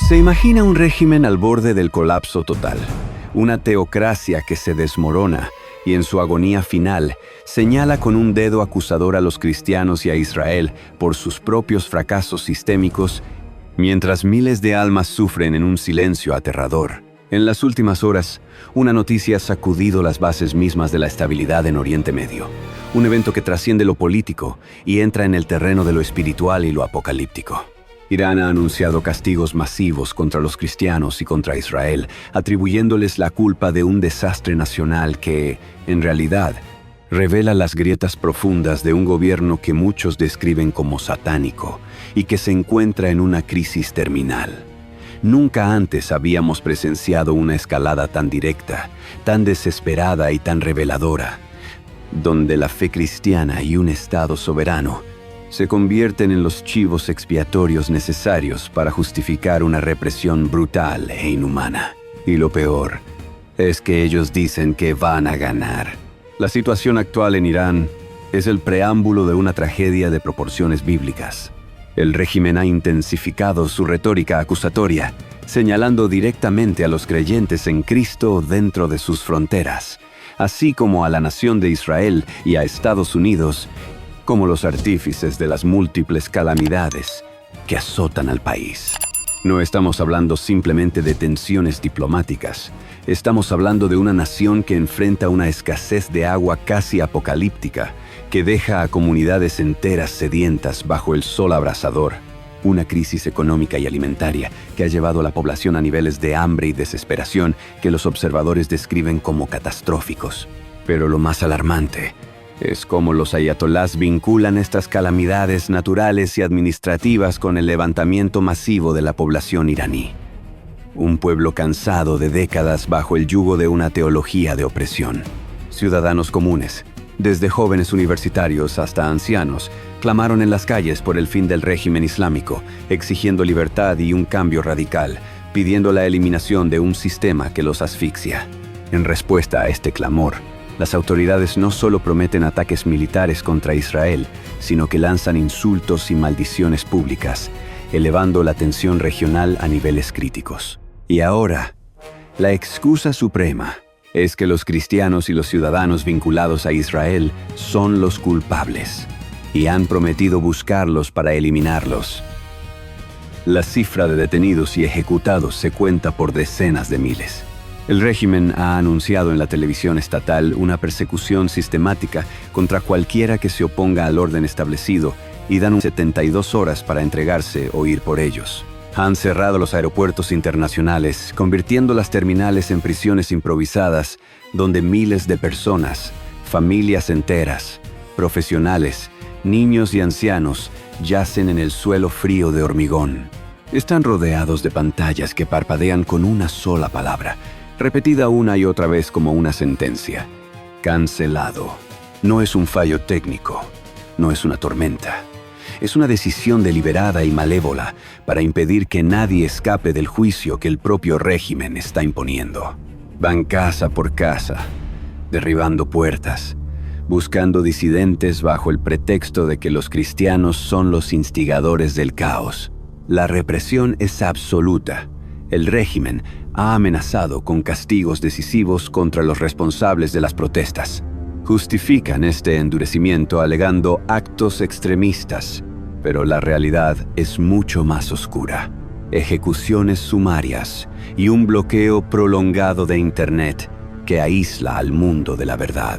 Se imagina un régimen al borde del colapso total, una teocracia que se desmorona y en su agonía final señala con un dedo acusador a los cristianos y a Israel por sus propios fracasos sistémicos, mientras miles de almas sufren en un silencio aterrador. En las últimas horas, una noticia ha sacudido las bases mismas de la estabilidad en Oriente Medio, un evento que trasciende lo político y entra en el terreno de lo espiritual y lo apocalíptico. Irán ha anunciado castigos masivos contra los cristianos y contra Israel, atribuyéndoles la culpa de un desastre nacional que, en realidad, revela las grietas profundas de un gobierno que muchos describen como satánico y que se encuentra en una crisis terminal. Nunca antes habíamos presenciado una escalada tan directa, tan desesperada y tan reveladora, donde la fe cristiana y un Estado soberano se convierten en los chivos expiatorios necesarios para justificar una represión brutal e inhumana. Y lo peor es que ellos dicen que van a ganar. La situación actual en Irán es el preámbulo de una tragedia de proporciones bíblicas. El régimen ha intensificado su retórica acusatoria, señalando directamente a los creyentes en Cristo dentro de sus fronteras, así como a la nación de Israel y a Estados Unidos, como los artífices de las múltiples calamidades que azotan al país. No estamos hablando simplemente de tensiones diplomáticas. Estamos hablando de una nación que enfrenta una escasez de agua casi apocalíptica, que deja a comunidades enteras sedientas bajo el sol abrasador. Una crisis económica y alimentaria que ha llevado a la población a niveles de hambre y desesperación que los observadores describen como catastróficos. Pero lo más alarmante es cómo los ayatolás vinculan estas calamidades naturales y administrativas con el levantamiento masivo de la población iraní. Un pueblo cansado de décadas bajo el yugo de una teología de opresión. Ciudadanos comunes, desde jóvenes universitarios hasta ancianos, clamaron en las calles por el fin del régimen islámico, exigiendo libertad y un cambio radical, pidiendo la eliminación de un sistema que los asfixia. En respuesta a este clamor, las autoridades no solo prometen ataques militares contra Israel, sino que lanzan insultos y maldiciones públicas, elevando la tensión regional a niveles críticos. Y ahora, la excusa suprema es que los cristianos y los ciudadanos vinculados a Israel son los culpables, y han prometido buscarlos para eliminarlos. La cifra de detenidos y ejecutados se cuenta por decenas de miles. El régimen ha anunciado en la televisión estatal una persecución sistemática contra cualquiera que se oponga al orden establecido y dan 72 horas para entregarse o ir por ellos. Han cerrado los aeropuertos internacionales, convirtiendo las terminales en prisiones improvisadas donde miles de personas, familias enteras, profesionales, niños y ancianos yacen en el suelo frío de hormigón. Están rodeados de pantallas que parpadean con una sola palabra, repetida una y otra vez como una sentencia: cancelado. No es un fallo técnico, no es una tormenta. Es una decisión deliberada y malévola para impedir que nadie escape del juicio que el propio régimen está imponiendo. Van casa por casa, derribando puertas, buscando disidentes bajo el pretexto de que los cristianos son los instigadores del caos. La represión es absoluta. El régimen ha amenazado con castigos decisivos contra los responsables de las protestas. Justifican este endurecimiento alegando actos extremistas, pero la realidad es mucho más oscura. Ejecuciones sumarias y un bloqueo prolongado de Internet que aísla al mundo de la verdad.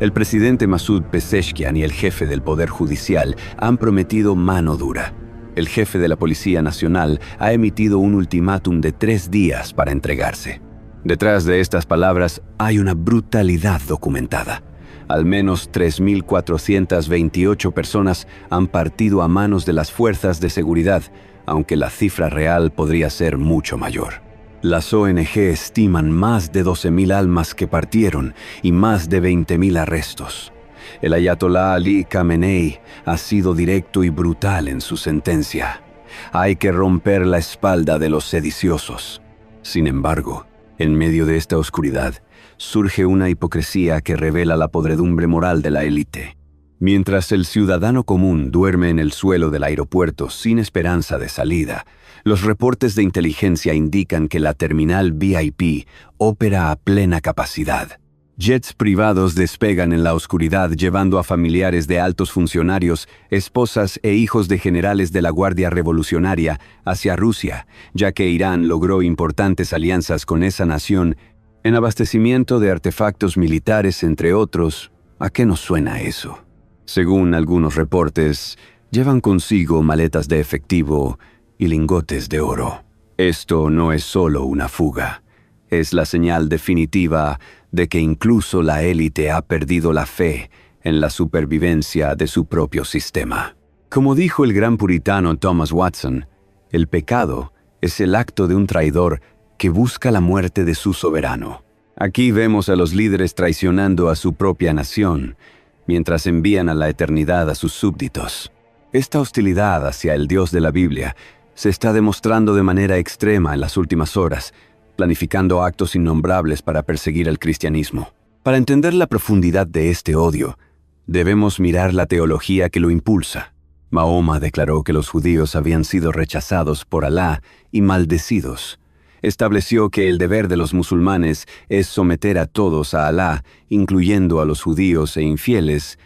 El presidente Masoud Pezeshkian y el jefe del Poder Judicial han prometido mano dura. El jefe de la Policía Nacional ha emitido un ultimátum de 3 días para entregarse. Detrás de estas palabras hay una brutalidad documentada. Al menos 3.428 personas han partido a manos de las fuerzas de seguridad, aunque la cifra real podría ser mucho mayor. Las ONG estiman más de 12.000 almas que partieron y más de 20.000 arrestos. El ayatolá Ali Khamenei ha sido directo y brutal en su sentencia. Hay que romper la espalda de los sediciosos. Sin embargo, en medio de esta oscuridad, surge una hipocresía que revela la podredumbre moral de la élite. Mientras el ciudadano común duerme en el suelo del aeropuerto sin esperanza de salida, los reportes de inteligencia indican que la terminal VIP opera a plena capacidad. Jets privados despegan en la oscuridad llevando a familiares de altos funcionarios, esposas e hijos de generales de la Guardia Revolucionaria hacia Rusia, ya que Irán logró importantes alianzas con esa nación en abastecimiento de artefactos militares, entre otros. ¿A qué nos suena eso? Según algunos reportes, llevan consigo maletas de efectivo y lingotes de oro. Esto no es solo una fuga, es la señal definitiva de que incluso la élite ha perdido la fe en la supervivencia de su propio sistema. Como dijo el gran puritano Thomas Watson, el pecado es el acto de un traidor que busca la muerte de su soberano. Aquí vemos a los líderes traicionando a su propia nación, mientras envían a la eternidad a sus súbditos. Esta hostilidad hacia el Dios de la Biblia se está demostrando de manera extrema en las últimas horas, planificando actos innombrables para perseguir al cristianismo. Para entender la profundidad de este odio, debemos mirar la teología que lo impulsa. Mahoma declaró que los judíos habían sido rechazados por Alá y maldecidos. Estableció que el deber de los musulmanes es someter a todos a Alá, incluyendo a los judíos e infieles,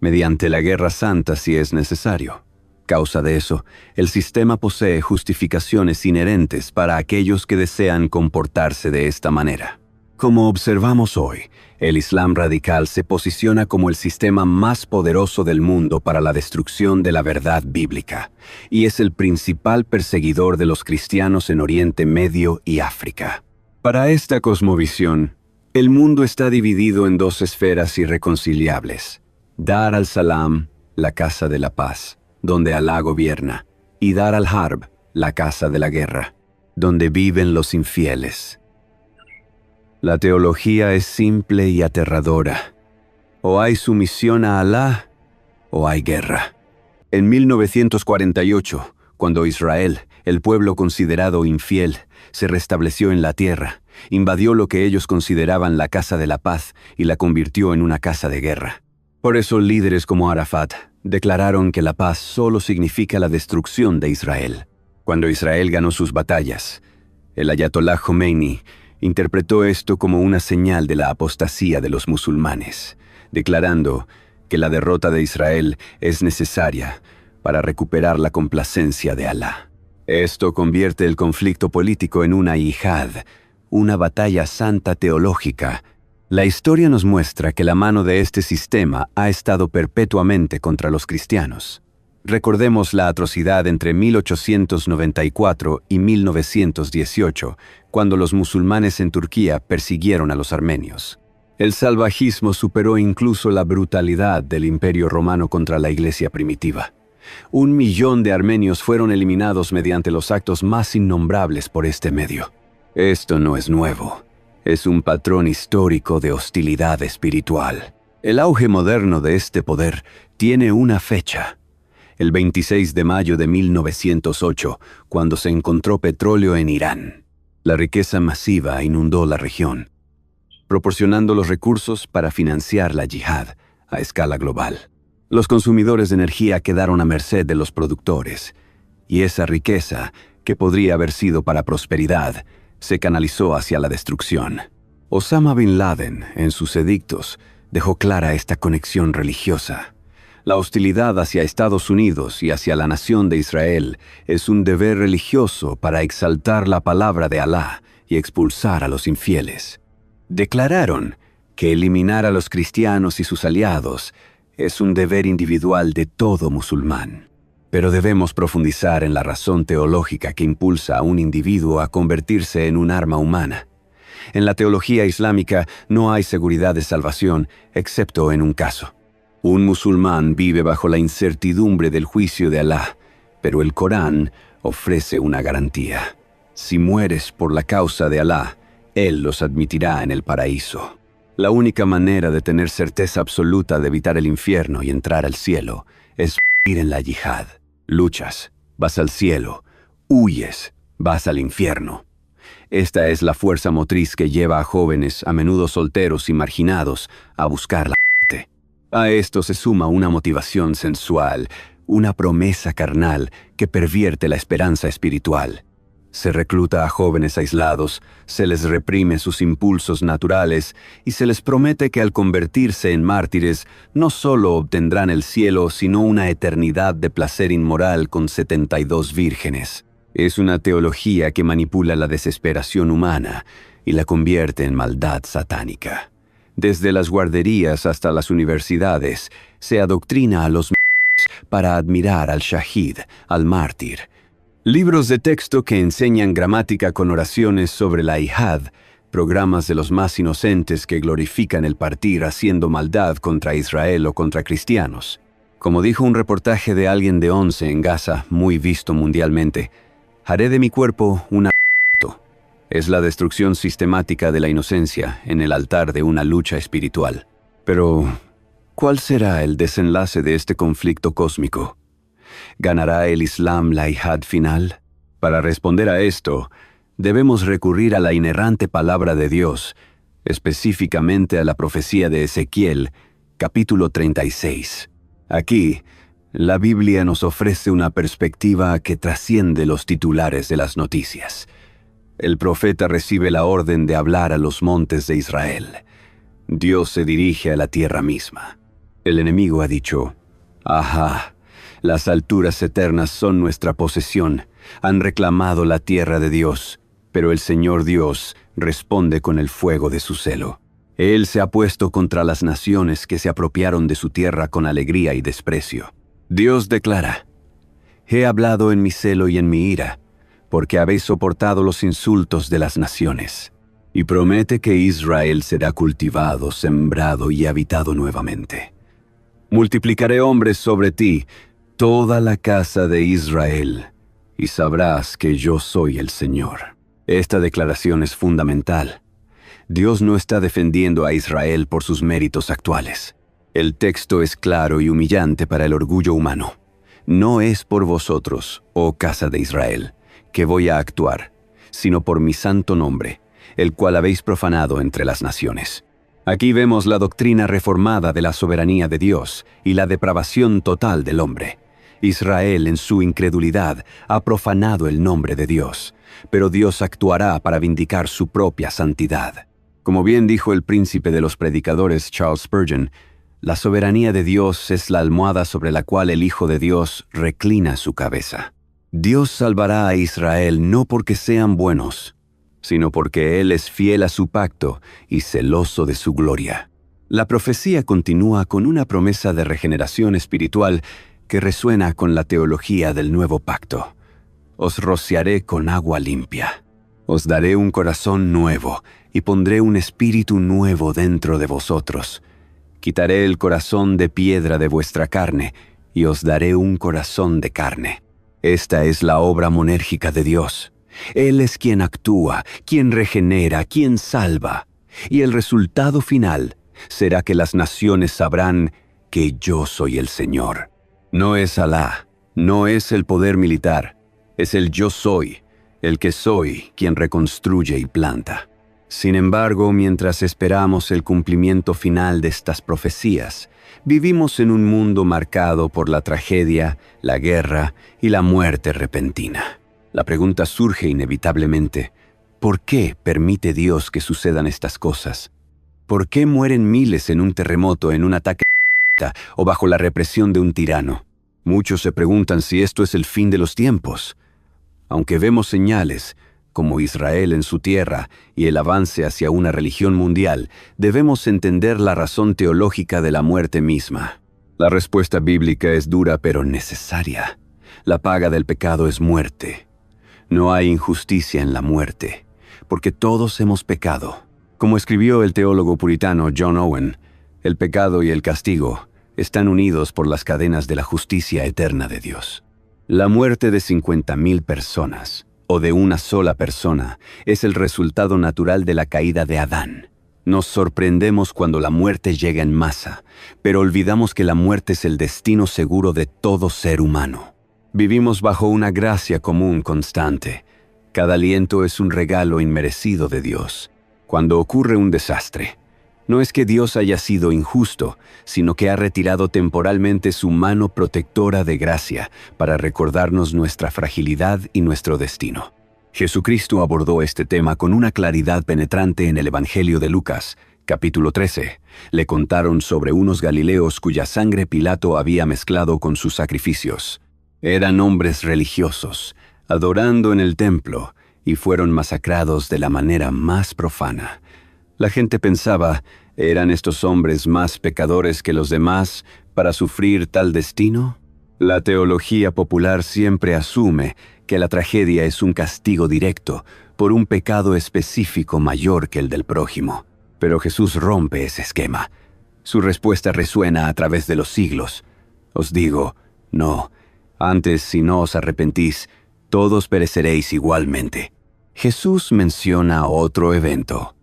mediante la guerra santa si es necesario. Causa de eso, el sistema posee justificaciones inherentes para aquellos que desean comportarse de esta manera. Como observamos hoy, el Islam radical se posiciona como el sistema más poderoso del mundo para la destrucción de la verdad bíblica, y es el principal perseguidor de los cristianos en Oriente Medio y África. Para esta cosmovisión, el mundo está dividido en dos esferas irreconciliables: Dar al-Salam, la casa de la paz, donde Alá gobierna, y Dar al-Harb, la casa de la guerra, donde viven los infieles. La teología es simple y aterradora. O hay sumisión a Alá, o hay guerra. En 1948, cuando Israel, el pueblo considerado infiel, se restableció en la tierra, invadió lo que ellos consideraban la casa de la paz y la convirtió en una casa de guerra. Por eso líderes como Arafat declararon que la paz solo significa la destrucción de Israel. Cuando Israel ganó sus batallas, el Ayatollah Khomeini interpretó esto como una señal de la apostasía de los musulmanes, declarando que la derrota de Israel es necesaria para recuperar la complacencia de Alá. Esto convierte el conflicto político en una yihad, una batalla santa teológica. La historia nos muestra que la mano de este sistema ha estado perpetuamente contra los cristianos. Recordemos la atrocidad entre 1894 y 1918, cuando los musulmanes en Turquía persiguieron a los armenios. El salvajismo superó incluso la brutalidad del Imperio Romano contra la Iglesia primitiva. 1 millón de armenios fueron eliminados mediante los actos más innombrables por este medio. Esto no es nuevo. Es un patrón histórico de hostilidad espiritual. El auge moderno de este poder tiene una fecha: el 26 de mayo de 1908, cuando se encontró petróleo en Irán. La riqueza masiva inundó la región, proporcionando los recursos para financiar la yihad a escala global. Los consumidores de energía quedaron a merced de los productores, y esa riqueza, que podría haber sido para prosperidad, se canalizó hacia la destrucción. Osama Bin Laden, en sus edictos, dejó clara esta conexión religiosa. La hostilidad hacia Estados Unidos y hacia la nación de Israel es un deber religioso para exaltar la palabra de Alá y expulsar a los infieles. Declararon que eliminar a los cristianos y sus aliados es un deber individual de todo musulmán. Pero debemos profundizar en la razón teológica que impulsa a un individuo a convertirse en un arma humana. En la teología islámica no hay seguridad de salvación, excepto en un caso. Un musulmán vive bajo la incertidumbre del juicio de Alá, pero el Corán ofrece una garantía. Si mueres por la causa de Alá, Él los admitirá en el paraíso. La única manera de tener certeza absoluta de evitar el infierno y entrar al cielo es ir en la yihad. Luchas, vas al cielo; huyes, vas al infierno. Esta es la fuerza motriz que lleva a jóvenes, a menudo solteros y marginados, a buscar la muerte. A esto se suma una motivación sensual, una promesa carnal que pervierte la esperanza espiritual. Se recluta a jóvenes aislados, se les reprime sus impulsos naturales y se les promete que al convertirse en mártires no solo obtendrán el cielo, sino una eternidad de placer inmoral con 72 vírgenes. Es una teología que manipula la desesperación humana y la convierte en maldad satánica. Desde las guarderías hasta las universidades, se adoctrina a los para admirar al shahid, al mártir. Libros de texto que enseñan gramática con oraciones sobre la yihad, programas de los más inocentes que glorifican el partir haciendo maldad contra Israel o contra cristianos. Como dijo un reportaje de alguien de 11 en Gaza, muy visto mundialmente, haré de mi cuerpo una... Es la destrucción sistemática de la inocencia en el altar de una lucha espiritual. Pero, ¿cuál será el desenlace de este conflicto cósmico? ¿Ganará el Islam la yihad final? Para responder a esto, debemos recurrir a la inerrante palabra de Dios, específicamente a la profecía de Ezequiel, capítulo 36. Aquí, la Biblia nos ofrece una perspectiva que trasciende los titulares de las noticias. El profeta recibe la orden de hablar a los montes de Israel. Dios se dirige a la tierra misma. El enemigo ha dicho, «Ajá, las alturas eternas son nuestra posesión. Han reclamado la tierra de Dios». Pero el Señor Dios responde con el fuego de su celo. Él se ha puesto contra las naciones que se apropiaron de su tierra con alegría y desprecio. Dios declara, «He hablado en mi celo y en mi ira, porque habéis soportado los insultos de las naciones». Y promete que Israel será cultivado, sembrado y habitado nuevamente. «Multiplicaré hombres sobre ti, toda la casa de Israel, y sabrás que yo soy el Señor». Esta declaración es fundamental. Dios no está defendiendo a Israel por sus méritos actuales. El texto es claro y humillante para el orgullo humano. «No es por vosotros, oh casa de Israel, que voy a actuar, sino por mi santo nombre, el cual habéis profanado entre las naciones». Aquí vemos la doctrina reformada de la soberanía de Dios y la depravación total del hombre. Israel, en su incredulidad, ha profanado el nombre de Dios, pero Dios actuará para vindicar su propia santidad. Como bien dijo el príncipe de los predicadores Charles Spurgeon, la soberanía de Dios es la almohada sobre la cual el Hijo de Dios reclina su cabeza. Dios salvará a Israel no porque sean buenos, sino porque Él es fiel a su pacto y celoso de su gloria. La profecía continúa con una promesa de regeneración espiritual que resuena con la teología del nuevo pacto. «Os rociaré con agua limpia. Os daré un corazón nuevo y pondré un espíritu nuevo dentro de vosotros. Quitaré el corazón de piedra de vuestra carne y os daré un corazón de carne». Esta es la obra monérgica de Dios. Él es quien actúa, quien regenera, quien salva. Y el resultado final será que las naciones sabrán que yo soy el Señor. No es Alá, no es el poder militar, es el yo soy, el que soy, quien reconstruye y planta. Sin embargo, mientras esperamos el cumplimiento final de estas profecías, vivimos en un mundo marcado por la tragedia, la guerra y la muerte repentina. La pregunta surge inevitablemente, ¿por qué permite Dios que sucedan estas cosas? ¿Por qué mueren miles en un terremoto, en un ataque o bajo la represión de un tirano? Muchos se preguntan si esto es el fin de los tiempos. Aunque vemos señales, como Israel en su tierra y el avance hacia una religión mundial, debemos entender la razón teológica de la muerte misma. La respuesta bíblica es dura pero necesaria. La paga del pecado es muerte. No hay injusticia en la muerte, porque todos hemos pecado. Como escribió el teólogo puritano John Owen, el pecado y el castigo están unidos por las cadenas de la justicia eterna de Dios. La muerte de 50,000 personas, o de una sola persona, es el resultado natural de la caída de Adán. Nos sorprendemos cuando la muerte llega en masa, pero olvidamos que la muerte es el destino seguro de todo ser humano. Vivimos bajo una gracia común constante. Cada aliento es un regalo inmerecido de Dios. Cuando ocurre un desastre, No es que Dios haya sido injusto, sino que ha retirado temporalmente su mano protectora de gracia para recordarnos nuestra fragilidad y nuestro destino. Jesucristo abordó este tema con una claridad penetrante en el Evangelio de Lucas, capítulo 13. Le contaron sobre unos galileos cuya sangre Pilato había mezclado con sus sacrificios. Eran hombres religiosos, adorando en el templo, y fueron masacrados de la manera más profana. La gente pensaba, ¿eran estos hombres más pecadores que los demás para sufrir tal destino? La teología popular siempre asume que la tragedia es un castigo directo por un pecado específico mayor que el del prójimo. Pero Jesús rompe ese esquema. Su respuesta resuena a través de los siglos. Os digo, no, antes si no os arrepentís, todos pereceréis igualmente. Jesús menciona otro evento,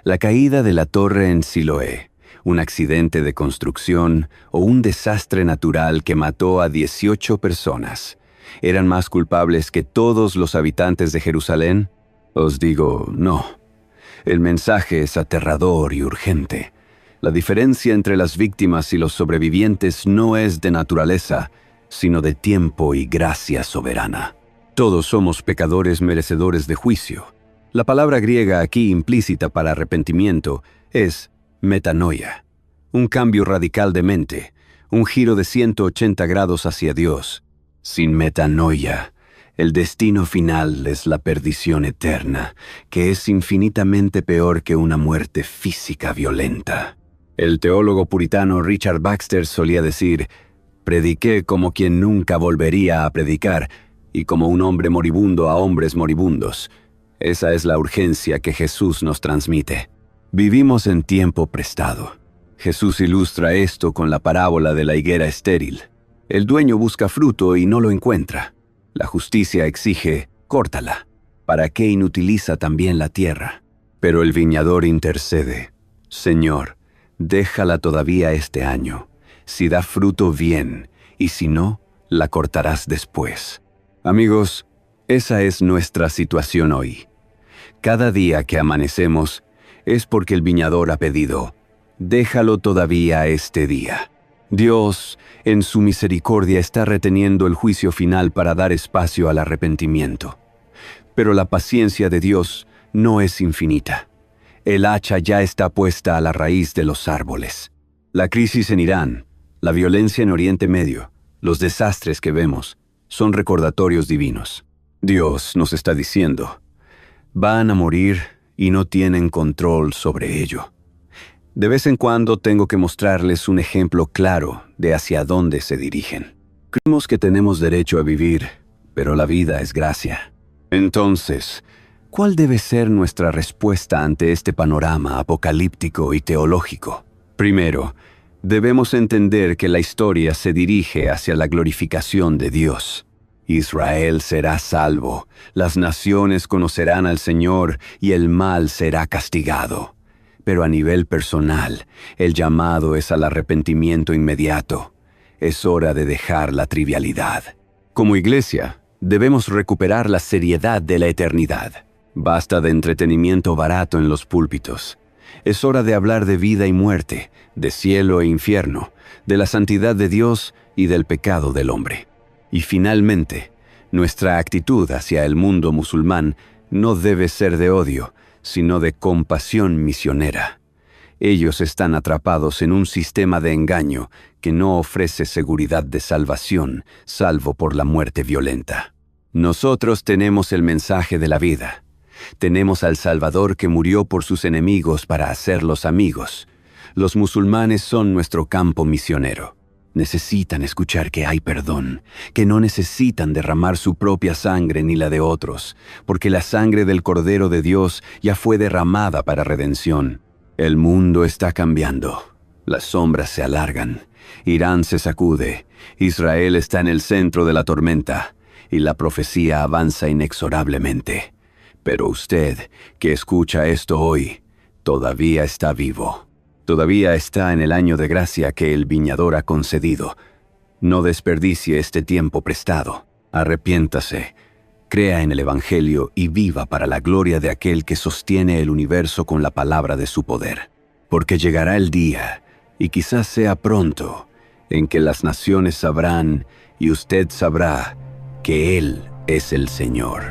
la caída de la torre en Siloé, un accidente de construcción o un desastre natural que mató a 18 personas. ¿Eran más culpables que todos los habitantes de Jerusalén? Os digo, no. El mensaje es aterrador y urgente. La diferencia entre las víctimas y los sobrevivientes no es de naturaleza, sino de tiempo y gracia soberana. Todos somos pecadores merecedores de juicio. La palabra griega aquí implícita para arrepentimiento es metanoia, un cambio radical de mente, un giro de 180 grados hacia Dios. Sin metanoia, el destino final es la perdición eterna, que es infinitamente peor que una muerte física violenta. El teólogo puritano Richard Baxter solía decir, «Prediqué como quien nunca volvería a predicar, y como un hombre moribundo a hombres moribundos». Esa es la urgencia que Jesús nos transmite. Vivimos en tiempo prestado. Jesús ilustra esto con la parábola de la higuera estéril. El dueño busca fruto y no lo encuentra. La justicia exige, córtala. ¿Para qué inutiliza también la tierra? Pero el viñador intercede. Señor, déjala todavía este año. Si da fruto, bien, y si no, la cortarás después. Amigos, esa es nuestra situación hoy. Cada día que amanecemos es porque el viñador ha pedido, déjalo todavía este día. Dios, en su misericordia, está reteniendo el juicio final para dar espacio al arrepentimiento. Pero la paciencia de Dios no es infinita. El hacha ya está puesta a la raíz de los árboles. La crisis en Irán, la violencia en Oriente Medio, los desastres que vemos, son recordatorios divinos. Dios nos está diciendo, van a morir y no tienen control sobre ello. De vez en cuando tengo que mostrarles un ejemplo claro de hacia dónde se dirigen. Creemos que tenemos derecho a vivir, pero la vida es gracia. Entonces, ¿cuál debe ser nuestra respuesta ante este panorama apocalíptico y teológico? Primero, debemos entender que la historia se dirige hacia la glorificación de Dios. Israel será salvo, las naciones conocerán al Señor y el mal será castigado. Pero a nivel personal, el llamado es al arrepentimiento inmediato. Es hora de dejar la trivialidad. Como iglesia, debemos recuperar la seriedad de la eternidad. Basta de entretenimiento barato en los púlpitos. Es hora de hablar de vida y muerte, de cielo e infierno, de la santidad de Dios y del pecado del hombre. Y finalmente, nuestra actitud hacia el mundo musulmán no debe ser de odio, sino de compasión misionera. Ellos están atrapados en un sistema de engaño que no ofrece seguridad de salvación, salvo por la muerte violenta. Nosotros tenemos el mensaje de la vida. Tenemos al Salvador que murió por sus enemigos para hacerlos amigos. Los musulmanes son nuestro campo misionero. Necesitan escuchar que hay perdón, que no necesitan derramar su propia sangre ni la de otros, porque la sangre del Cordero de Dios ya fue derramada para redención. El mundo está cambiando. Las sombras se alargan. Irán se sacude. Israel está en el centro de la tormenta, y la profecía avanza inexorablemente. Pero usted, que escucha esto hoy, todavía está vivo. Todavía está en el año de gracia que el viñador ha concedido. No desperdicie este tiempo prestado. Arrepiéntase, crea en el Evangelio y viva para la gloria de aquel que sostiene el universo con la palabra de su poder. porque llegará el día, y quizás sea pronto, en que las naciones sabrán y usted sabrá que Él es el Señor.